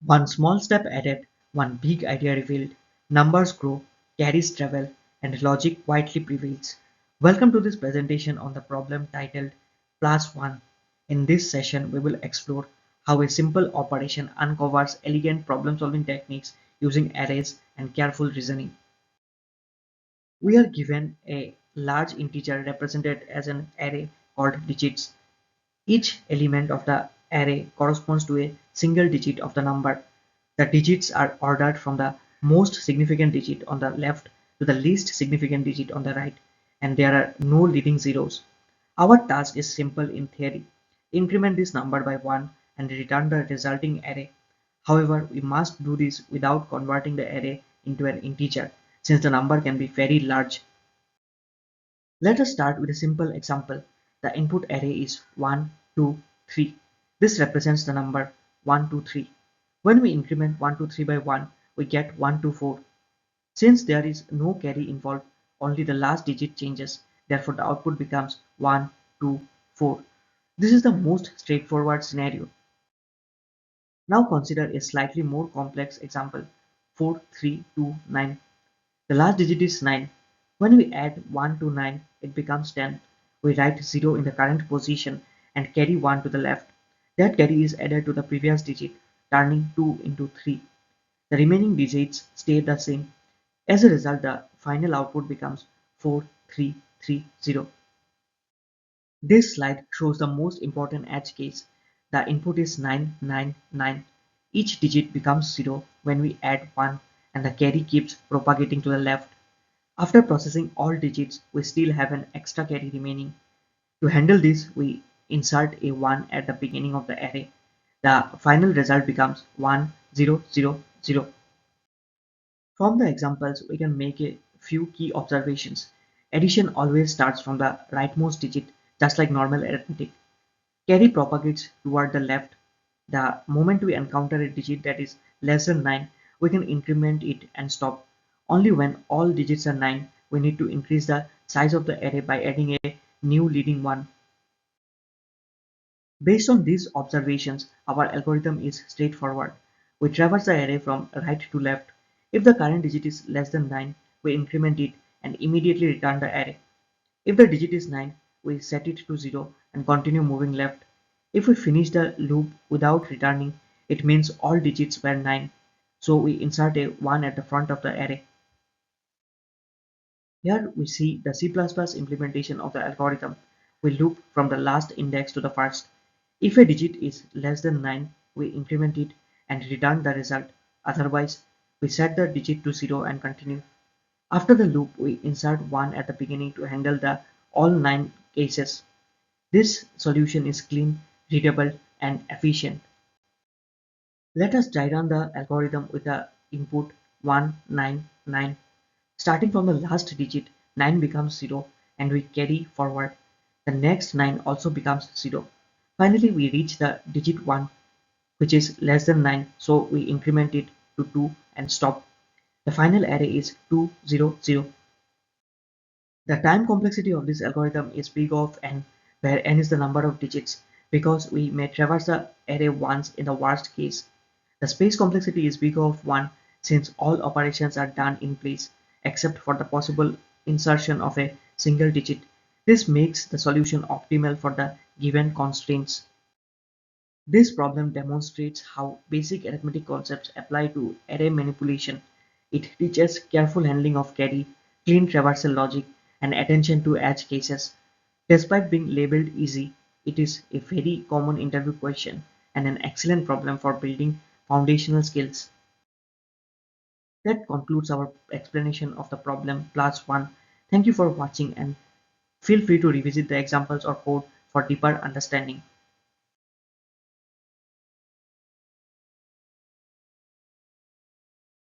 One small step added, one big idea revealed, numbers grow, carries travel, and logic quietly prevails. Welcome to this presentation on the problem titled Plus One. In this session, we will explore how a simple operation uncovers elegant problem solving techniques using arrays and careful reasoning. We are given a large integer represented as an array called digits. Each element of the array corresponds to a single digit of the number. The digits are ordered from the most significant digit on the left to the least significant digit on the right, and there are no leading zeros. Our task is simple in theory. Increment this number by 1 and return the resulting array. However, we must do this without converting the array into an integer, since the number can be very large. Let us start with a simple example. The input array is 1, 2, 3. This represents the number 1, 2, 3. When we increment 1, 2, 3 by 1, we get 1, 2, 4. Since there is no carry involved, only the last digit changes. Therefore, the output becomes 1, 2, 4. This is the most straightforward scenario. Now consider a slightly more complex example. 4, 3, 2, 9. The last digit is 9. When we add 1 to 9, it becomes 10. We write 0 in the current position and carry 1 to the left. That carry is added to the previous digit, turning 2 into 3. The remaining digits stay the same. As a result, the final output becomes 4330. This slide shows the most important edge case. The input is 999. Each digit becomes 0 when we add 1 and the carry keeps propagating to the left. After processing all digits, we still have an extra carry remaining. To handle this, we insert a 1 at the beginning of the array. The final result becomes 1, 0, 0, 0. From the examples, we can make a few key observations. Addition always starts from the rightmost digit, just like normal arithmetic. Carry propagates toward the left. The moment we encounter a digit that is less than 9, we can increment it and stop. Only when all digits are 9, we need to increase the size of the array by adding a new leading one. Based on these observations, our algorithm is straightforward. We traverse the array from right to left. If the current digit is less than 9, we increment it and immediately return the array. If the digit is 9, we set it to 0 and continue moving left. If we finish the loop without returning, it means all digits were 9, so we insert a 1 at the front of the array. Here we see the C++ implementation of the algorithm. We loop from the last index to the first. If a digit is less than 9, we increment it and return the result. Otherwise, we set the digit to 0 and continue. After the loop, we insert 1 at the beginning to handle the all 9 cases. This solution is clean, readable, and efficient. Let us try run the algorithm with the input 199. Starting from the last digit, 9 becomes 0 and we carry forward. The next 9 also becomes 0. Finally, we reach the digit 1, which is less than 9, so we increment it to 2 and stop. The final array is 200. The time complexity of this algorithm is big of n, where n is the number of digits, because we may traverse the array once in the worst case. The space complexity is big of 1, since all operations are done in place, except for the possible insertion of a single digit. This makes the solution optimal for the given constraints. This problem demonstrates how basic arithmetic concepts apply to array manipulation. It teaches careful handling of carry, clean traversal logic, and attention to edge cases. Despite being labeled easy, it is a very common interview question and an excellent problem for building foundational skills. That concludes our explanation of the problem plus one. Thank you for watching and feel free to revisit the examples or code for deeper understanding.